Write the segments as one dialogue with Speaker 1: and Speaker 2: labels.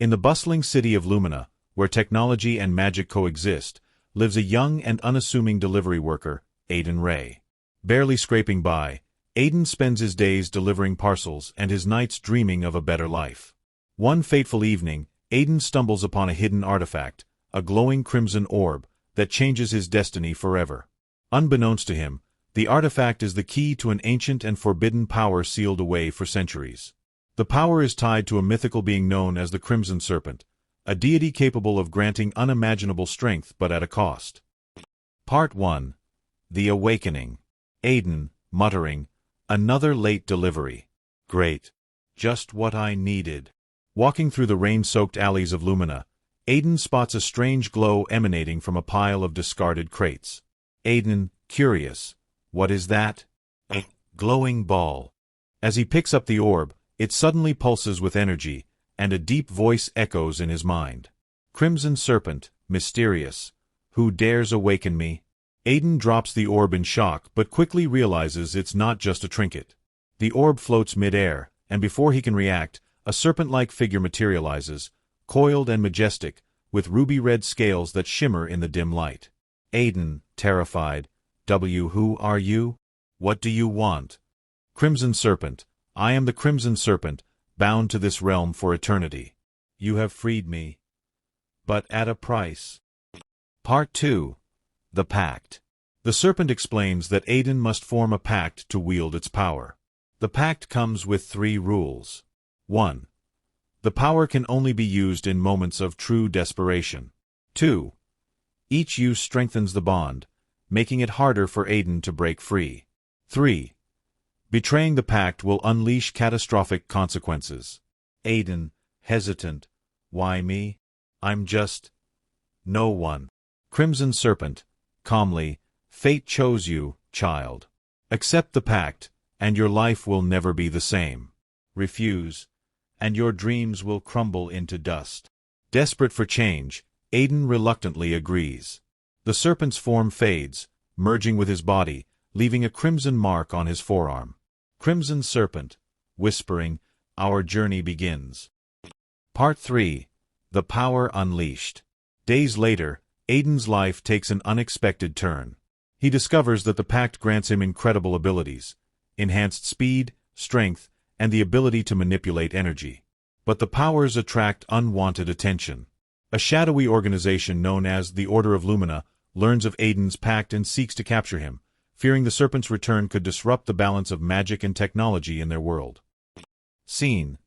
Speaker 1: In the bustling city of Lumina, where technology and magic coexist, lives a young and unassuming delivery worker, Ayden Ray. Barely scraping by, Ayden spends his days delivering parcels and his nights dreaming of a better life. One fateful evening, Ayden stumbles upon a hidden artifact, a glowing crimson orb, that changes his destiny forever. Unbeknownst to him, the artifact is the key to an ancient and forbidden power sealed away for centuries. The power is tied to a mythical being known as the Crimson Serpent, a deity capable of granting unimaginable strength but at a cost. Part 1. The Awakening. Ayden, muttering, "Another late delivery. Great. Just what I needed." Walking through the rain-soaked alleys of Lumina, Ayden spots a strange glow emanating from a pile of discarded crates. Ayden, curious, "What is that?" "A glowing ball." As he picks up the orb, it suddenly pulses with energy, and a deep voice echoes in his mind. "Crimson Serpent, mysterious. Who dares awaken me?" Ayden drops the orb in shock but quickly realizes it's not just a trinket. The orb floats mid-air, and before he can react, a serpent-like figure materializes, coiled and majestic, with ruby-red scales that shimmer in the dim light. Ayden, terrified, "Who are you? What do you want?" "Crimson Serpent, I am the Crimson Serpent, bound to this realm for eternity. You have freed me, but at a price." Part 2. The Pact. The Serpent explains that Ayden must form a pact to wield its power. The pact comes with 3 rules. 1. The power can only be used in moments of true desperation. 2. Each use strengthens the bond, making it harder for Ayden to break free. 3. Betraying the pact will unleash catastrophic consequences. Ayden, hesitant, "Why me? I'm just no one." Crimson Serpent, calmly, "Fate chose you, child. Accept the pact, and your life will never be the same. Refuse, and your dreams will crumble into dust." Desperate for change, Ayden reluctantly agrees. The serpent's form fades, merging with his body, leaving a crimson mark on his forearm. Crimson Serpent, whispering, "Our journey begins." Part 3. The Power Unleashed. Days later, Ayden's life takes an unexpected turn. He discovers that the pact grants him incredible abilities, enhanced speed, strength, and the ability to manipulate energy. But the powers attract unwanted attention. A shadowy organization known as the Order of Lumina learns of Ayden's pact and seeks to capture him, fearing the serpent's return could disrupt the balance of magic and technology in their world. Scene: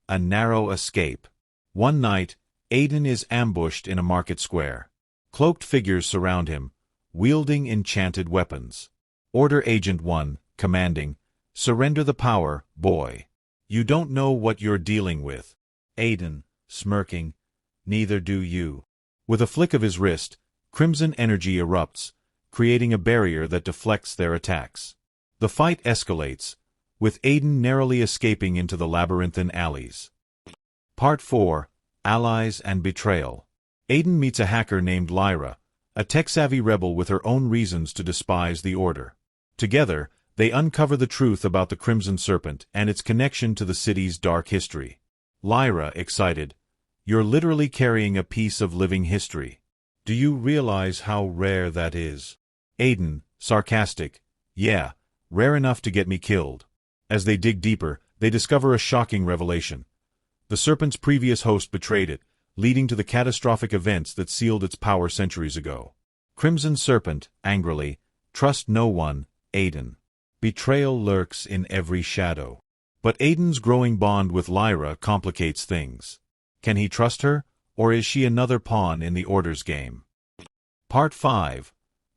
Speaker 1: a narrow escape. One night, Ayden is ambushed in a market square. Cloaked figures surround him, wielding enchanted weapons. Order Agent 1, commanding, "Surrender the power, boy. You don't know what you're dealing with." Ayden, smirking, "Neither do you." With a flick of his wrist, crimson energy erupts, creating a barrier that deflects their attacks. The fight escalates, with Ayden narrowly escaping into the labyrinthine alleys. Part 4. Allies and Betrayal. Ayden meets a hacker named Lyra, a tech-savvy rebel with her own reasons to despise the Order. Together, they uncover the truth about the Crimson Serpent and its connection to the city's dark history. Lyra, excited, "You're literally carrying a piece of living history. Do you realize how rare that is?" Ayden, sarcastic, "Yeah, rare enough to get me killed." As they dig deeper, they discover a shocking revelation. The Serpent's previous host betrayed it, leading to the catastrophic events that sealed its power centuries ago. Crimson Serpent, angrily, "Trust no one, Ayden. Betrayal lurks in every shadow." But Ayden's growing bond with Lyra complicates things. Can he trust her, or is she another pawn in the Order's game? Part 5.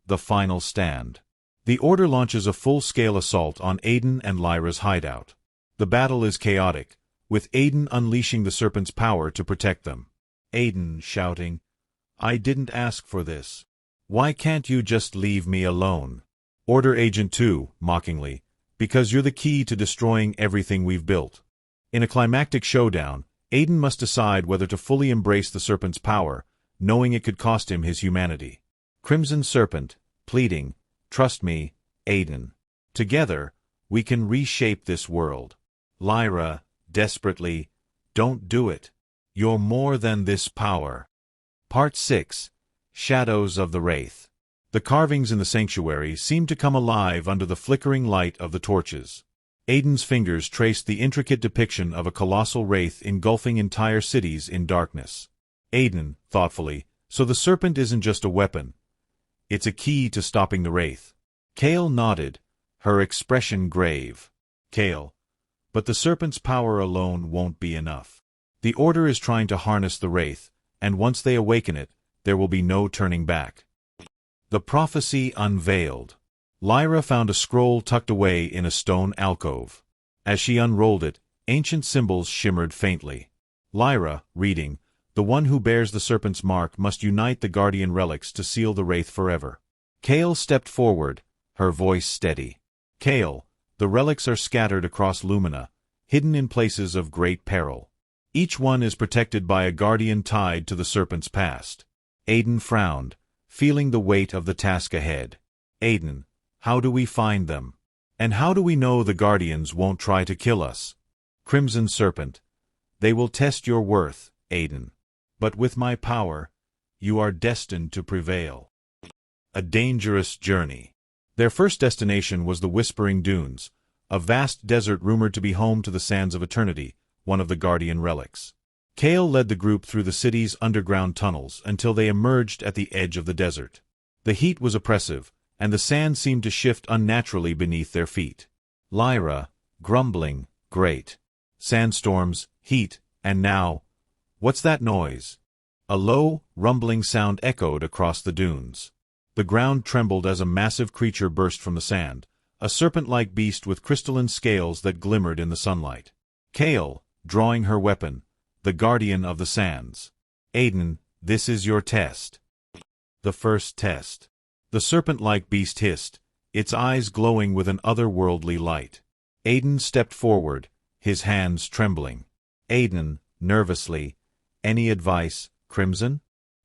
Speaker 1: The Final Stand. The Order launches a full-scale assault on Ayden and Lyra's hideout. The battle is chaotic, with Ayden unleashing the Serpent's power to protect them. Ayden shouting, "I didn't ask for this. Why can't you just leave me alone?" Order Agent 2, mockingly, "Because you're the key to destroying everything we've built." In a climactic showdown, Ayden must decide whether to fully embrace the Serpent's power, knowing it could cost him his humanity. Crimson Serpent, pleading, "Trust me, Ayden. Together, we can reshape this world." Lyra, desperately, "Don't do it. You're more than this power. Part 6. Shadows of the Wraith. The carvings in the sanctuary seemed to come alive under the flickering light of the torches. Ayden's fingers traced the intricate depiction of a colossal wraith engulfing entire cities in darkness. Ayden, thoughtfully, so the serpent isn't just a weapon. It's a key to stopping the wraith. Kale nodded, her expression grave. Kale, but the serpent's power alone won't be enough. The Order is trying to harness the wraith, and once they awaken it, there will be no turning back. The prophecy unveiled. Lyra found a scroll tucked away in a stone alcove. As she unrolled it, ancient symbols shimmered faintly. Lyra, reading, "The one who bears the serpent's mark must unite the Guardian Relics to seal the wraith forever." Kale stepped forward, her voice steady. "Kale, the relics are scattered across Lumina, hidden in places of great peril. Each one is protected by a guardian tied to the serpent's past." Ayden frowned, feeling the weight of the task ahead. "Ayden, how do we find them? And how do we know the Guardians won't try to kill us?" "Crimson Serpent, they will test your worth, Ayden. But with my power, you are destined to prevail." A dangerous journey. Their first destination was the Whispering Dunes, a vast desert rumored to be home to the Sands of Eternity, one of the Guardian Relics. Kale led the group through the city's underground tunnels until they emerged at the edge of the desert. The heat was oppressive, and the sand seemed to shift unnaturally beneath their feet. Lyra, grumbling, "Great. Sandstorms, heat, and now, what's that noise?" A low, rumbling sound echoed across the dunes. The ground trembled as a massive creature burst from the sand, a serpent-like beast with crystalline scales that glimmered in the sunlight. Kale, drawing her weapon, the guardian of the sands. "Ayden, this is your test." The first test. The serpent-like beast hissed, its eyes glowing with an otherworldly light. Ayden stepped forward, his hands trembling. "Ayden," nervously, "any advice, Crimson?"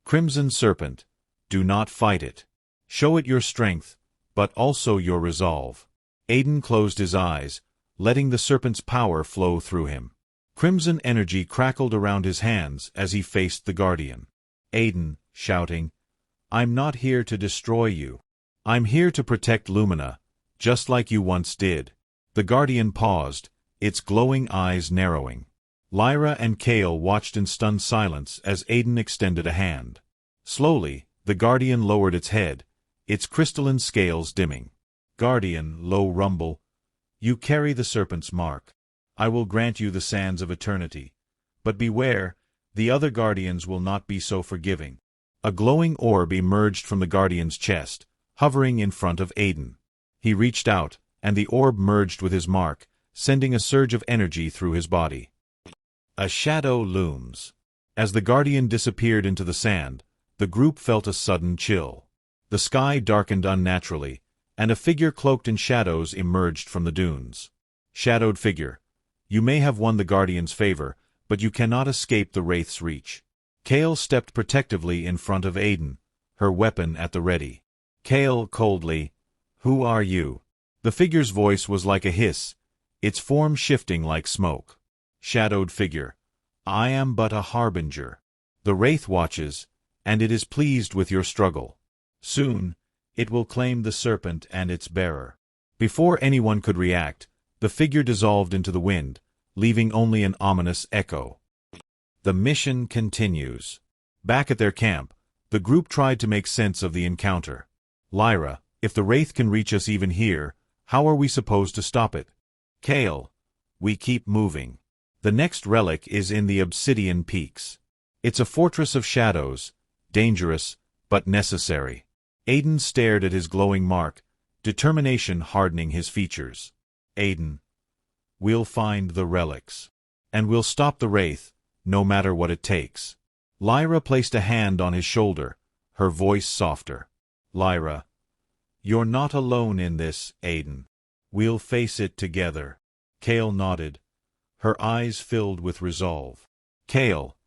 Speaker 1: "Crimson Serpent, do not fight it. Show it your strength, but also your resolve." Ayden closed his eyes, letting the serpent's power flow through him. Crimson energy crackled around his hands as he faced the Guardian. Ayden, shouting, "I'm not here to destroy you. I'm here to protect Lumina, just like you once did." The Guardian paused, its glowing eyes narrowing. Lyra and Kale watched in stunned silence as Ayden extended a hand. Slowly, the Guardian lowered its head, its crystalline scales dimming. "Guardian," low rumble, "you carry the serpent's mark. I will grant you the sands of eternity. But beware, the other Guardians will not be so forgiving." A glowing orb emerged from the Guardian's chest, hovering in front of Ayden. He reached out, and the orb merged with his mark, sending a surge of energy through his body. A shadow looms. As the Guardian disappeared into the sand, the group felt a sudden chill. The sky darkened unnaturally, and a figure cloaked in shadows emerged from the dunes. Shadowed figure, you may have won the Guardian's favor, but you cannot escape the Wraith's reach. Kale stepped protectively in front of Ayden, her weapon at the ready. Kale coldly, "Who are you?" The figure's voice was like a hiss, its form shifting like smoke. Shadowed figure, "I am but a harbinger. The Wraith watches, and it is pleased with your struggle. Soon, it will claim the serpent and its bearer." Before anyone could react, the figure dissolved into the wind, leaving only an ominous echo. The mission continues. Back at their camp, the group tried to make sense of the encounter. "Lyra, if the Wraith can reach us even here, how are we supposed to stop it?" "Kale, we keep moving. The next relic is in the Obsidian Peaks. It's a fortress of shadows, dangerous, but necessary." Ayden stared at his glowing mark, determination hardening his features. "Ayden, we'll find the relics. And we'll stop the Wraith, no matter what it takes." Lyra placed a hand on his shoulder, her voice softer. "Lyra, you're not alone in this, Ayden. We'll face it together." Kale nodded, her eyes filled with resolve. "Kale,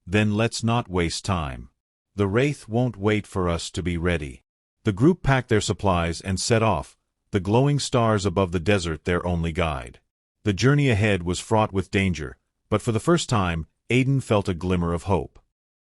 Speaker 1: then let's not waste time. The Wraith won't wait for us to be ready." The group packed their supplies and set off, the glowing stars above the desert their only guide. The journey ahead was fraught with danger, but for the first time, Ayden felt a glimmer of hope.